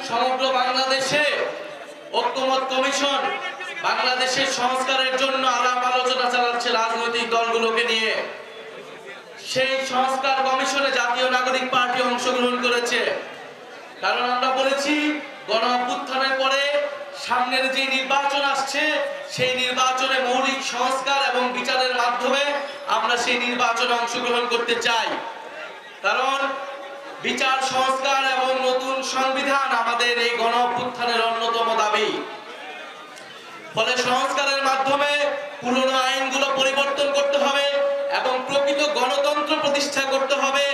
সমগ্র বাংলাদেশে ঐক্যমত কমিশন বাংলাদেশের সংস্কারের জন্য আলাপ আলোচনা চালাচ্ছে রাজনৈতিক দলগুলোকে নিয়ে। সেই সংস্কার কমিশনে জাতীয় নাগরিক পার্টি অংশগ্রহণ করেছে। কারণ আমরা বলেছি গণ অভ্যুত্থানের পরে সামনের যে নির্বাচন আসছে সেই নির্বাচনে মৌলিক সংস্কার এবং বিচারের মাধ্যমে আমরা সেই নির্বাচনে অংশগ্রহণ করতে চাই। কারণ বিচার সংস্কার এবং নতুন সংবিধান আমাদের এই গণ অভ্যুত্থানের অন্যতম দাবি। ফলে সংস্কারের মাধ্যমে পুরনো আইনগুলো পরিবর্তন করতে হবে এবং প্রকৃত গণতন্ত্র প্রতিষ্ঠা করতে হবে,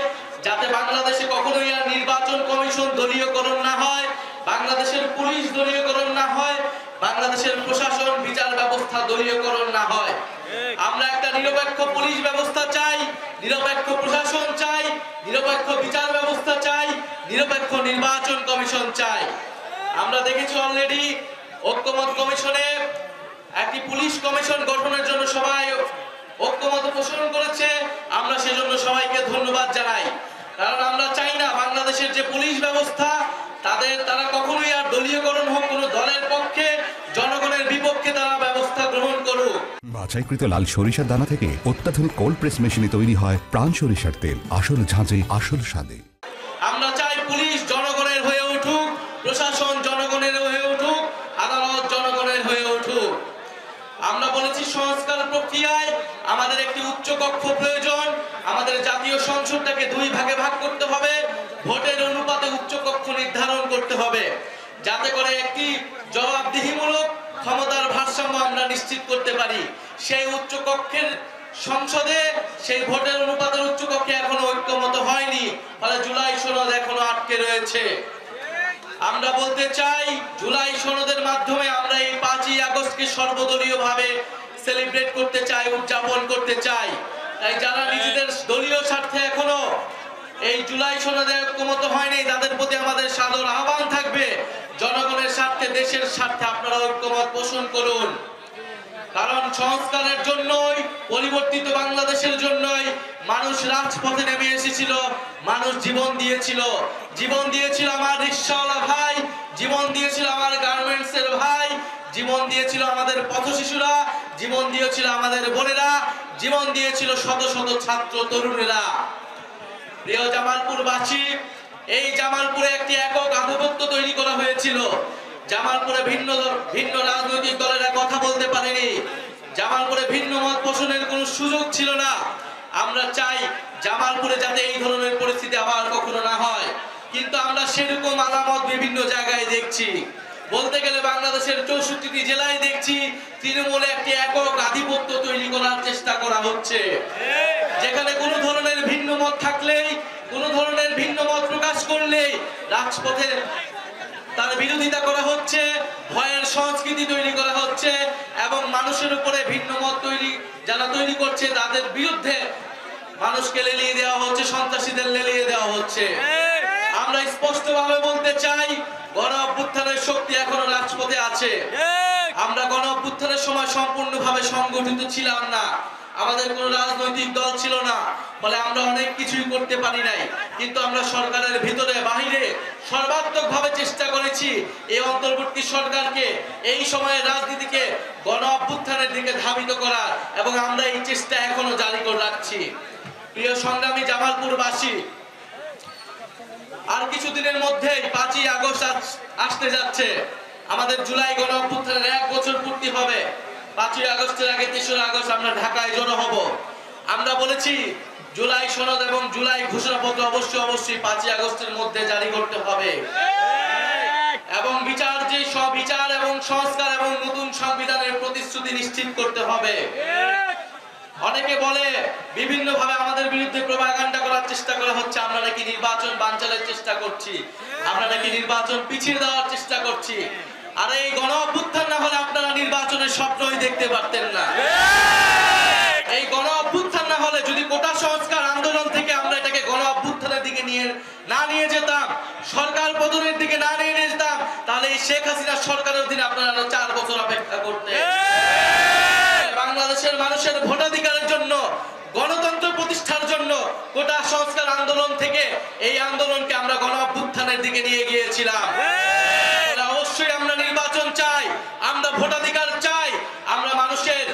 যাতে বাংলাদেশে কখনোই আর নির্বাচন কমিশন দলীয়করণ না হয়, বাংলাদেশের পুলিশ দলীয়করণ না হয়, বাংলাদেশের প্রশাসন বিচার ব্যবস্থা দলীয়করণ না হয়। আমরা একটা নিরপেক্ষ পুলিশ ব্যবস্থা চাই, নিরপেক্ষ প্রশাসন চাই, নিরপেক্ষ বিচার ব্যবস্থা চাই, নিরপেক্ষ নির্বাচন কমিশন চাই। আমরা দেখেছি অলরেডি ঐক্যমত কমিশনে একটি পুলিশ কমিশন গঠনের জন্য সবাই ঐক্যমত পোষণ করেছে। আমরা সেজন্য সবাইকে ধন্যবাদ জানাই। কারণ আমরা চাই না বাংলাদেশের যে পুলিশ ব্যবস্থা তারা কখনোই আর দলীয়করণ হোক, কোনো দলের পক্ষে জনগণের বিপক্ষে তারা ব্যবস্থা গ্রহণ করুক। বাছাইকৃত লাল সরিষার দানা থেকে অত্যাধুনিক কোল্ড প্রেস মেশিনে তৈরি হয় প্রাণ সরিষার তেল, আসল ঝাঁঝে আসল স্বাদে। আমরা চাই পুলিশ জনগণের হয়ে উঠুক, প্রশাসন জনগণের হয়ে উঠুক, আদালত জনগণের হয়ে উঠুক। আমরা বলেছি সংস্কার প্রক্রিয়ায় আমাদের একটি উচ্চ কক্ষ প্রয়োজন। আমাদের জাতীয় সংসদটাকে দুই ভাগে ভাগ করতে হবে, ভোটের অনুপাতে উচ্চ কক্ষ নির্ধারণ করতে হবে, যাতে করে একটি জবাবদিহিমূলক ক্ষমতার ভারসাম্য আমরা নিশ্চিত করতে পারি। সেই উচ্চ কক্ষের সংসদে সেই ভোটের অনুপাতের উচ্চ কক্ষে এখনো ঐক্যমত হয়নি, ফলে জুলাই সনদ এখনো আটকে রয়েছে। আমরা বলতে চাই জুলাই সনদের মাধ্যমে আমরা এই 5ই আগস্টকে সর্বদলীয়ভাবে সেলিব্রেট করতে চাই, উদযাপন করতে চাই। তাই যারা নিজেদের দলীয় স্বার্থে এখনো এই জুলাই সনদে ঐক্যমত হয়নি তাদের প্রতি আমাদের সাদর আহ্বান থাকবে, জনগণের স্বার্থে দেশের স্বার্থে আপনারা ঐক্যমত পোষণ করুন। কারণ সংস্কারের জন্যই, পরিবর্তিত বাংলাদেশের জন্যই মানুষ রাজপথে নেমে এসেছিল, মানুষ জীবন দিয়েছিল। জীবন দিয়েছিল আমার রিকশাওয়ালা ভাই, জীবন দিয়েছিল আমার গার্মেন্টসের ভাই, জীবন দিয়েছিল আমাদের পথশিশুরা, জীবন দিয়েছিল আমাদের বোনেরা, জীবন দিয়েছিল শত শত ছাত্র তরুণেরা। প্রিয় জামালপুরবাসী, এই জামালপুরে একটি একক আধিপত্য তৈরি করা হয়েছিল। জামালপুরে ভিন্ন রাজনৈতিক দলেরা কথা বলতে পারেনি, জামালপুরে ভিন্ন মত পোষণের কোনো সুযোগ ছিল না। আমরা চাই জামালপুরে যাতে এই ধরনের পরিস্থিতি আবার কখনো না হয়, কিন্তু আমরা সেরকম আলামত বিভিন্ন জায়গায় দেখছি। বলতে গেলে বাংলাদেশের 64টি জেলায় দেখছি তৃণমূলে একটি একক আধিপত্য তৈরি করার চেষ্টা করা হচ্ছে, যেখানে কোনো ধরনের ভিন্ন মত থাকলেই, কোনো ধরনের ভিন্ন মত প্রকাশ করলেই রাজপথে তার বিরোধিতা করা হচ্ছে, ভয়ের সংস্কৃতি তৈরি করা হচ্ছে এবং মানুষের উপরে ভিন্ন মত যারা তৈরি করছে তাদের বিরুদ্ধে মানুষকে লেলিয়ে দেওয়া হচ্ছে, সন্ত্রাসীদের লেলিয়ে দেওয়া হচ্ছে। আমরা স্পষ্টভাবে বলতে চাই গণ অভ্যুত্থানের শক্তি এখনো রাজপথে আছে। আমরা গণ অভ্যুত্থানের সময় সম্পূর্ণভাবে সংগঠিত ছিলাম না, আমাদের কোনো রাজনৈতিক দল ছিল না, ফলে আমরা অনেক কিছুই করতে পারি নাই। কিন্তু আমরা সরকারের ভিতরে বাহিরে সর্বাত্মকভাবে চেষ্টা করেছি এই অন্তর্বর্তী সরকারকে, এই সময়ের রাজনীতিকে গণ অভ্যুত্থানের দিকে ধাবিত করার, এবং আমরা এই চেষ্টা এখনো জারি করে রাখছি। প্রিয় সংগ্রামী জামালপুরবাসী, আর কিছুদিনের মধ্যেই 5ই আগস্ট আসতে যাচ্ছে। আমাদের জুলাই গণ অভ্যুত্থানের 1 বছর পূর্তি হবে। 5ই আগস্টের আগে 3রা আগস্ট আমরা ঢাকায় জড়ো হব। আমরা বলেছি জুলাই সনদ এবং জুলাই ঘোষণাপত্র অবশ্যই 5ই আগস্টের মধ্যে জারি করতে হবে এবং বিচার এবং সংস্কার এবং নতুন সংবিধানের প্রতিশ্রুতি নিশ্চিত করতে হবে। অনেকে বলে বিভিন্নভাবে আমাদের বিরুদ্ধে প্রোপাগান্ডা করার চেষ্টা করা হচ্ছে, আমরা নাকি নির্বাচন বানচালের চেষ্টা করছি, আমরা নাকি নির্বাচন পিছিয়ে দেওয়ার চেষ্টা করছি। আর এই গণ অভ্যুত্থান না হলে আপনারা নির্বাচনের স্বপ্নই দেখতে পারতেন না। এই গণ অভ্যুত্থান না হলে, যদি কোটা সংস্কার আন্দোলন থেকে আমরা এটাকে গণ অভ্যুত্থানের দিকে নিয়ে যেতাম, সরকার পতনের দিকে নিয়ে যেতাম, তাহলে এই শেখ হাসিনার সরকারের অধীনে আপনারা 4 বছর অপেক্ষা করতেন। বাংলাদেশের মানুষের ভোটাধিকারের জন্য, গণতন্ত্র প্রতিষ্ঠার জন্য কোটা সংস্কার আন্দোলন থেকে এই আন্দোলনকে আমরা গণ অভ্যুত্থানের দিকে নিয়ে গিয়েছিলাম। ভোটাধিকার চাই, আমরা মানুষের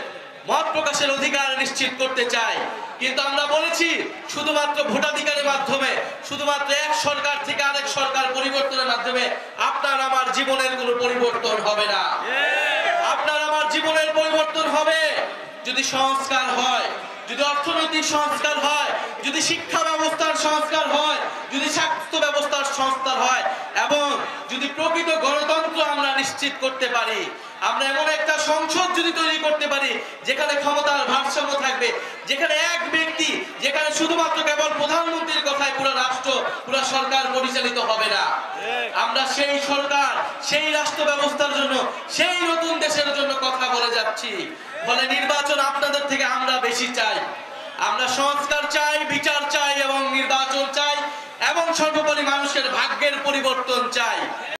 মত প্রকাশের অধিকার নিশ্চিত করতে চাই। কিন্তু আমরা বলেছি শুধুমাত্র ভোটাধিকারের মাধ্যমে, শুধুমাত্র এক সরকার থেকে আরেক সরকার পরিবর্তনের মাধ্যমে আপনার আমার জীবনের কোনো পরিবর্তন হবে না। আপনার আমার জীবনের পরিবর্তন হবে যদি সংস্কার হয়, যদি অর্থনৈতিক সংস্কার হয়, যদি শিক্ষা ব্যবস্থার সংস্কার হয়, যদি স্বাস্থ্য ব্যবস্থার সংস্কার হয়, এবং যদি প্রকৃত গণতন্ত্র আমরা নিশ্চিত করতে পারি। আমরা এমন একটা সংসদ যদি তৈরি করতে পারি যেখানে ক্ষমতার ভারসাম্য থাকবে, যেখানে এক ব্যক্তি, যেখানে শুধুমাত্র কেবল প্রধানমন্ত্রীর কথায় পুরো রাষ্ট্র, পুরো সরকার পরিচালিত হবে না। আমরা সেই সরকার, সেই রাষ্ট্র ব্যবস্থার জন্য, সেই নতুন দেশের জন্য কথা বলে যাচ্ছি। ফলে নির্বাচন আপনাদের থেকে আমরা বেশি চাই। আমরা সংস্কার চাই, বিচার চাই এবং নির্বাচন চাই, এবং সর্বোপরি মানুষের ভাগ্যের পরিবর্তন চাই।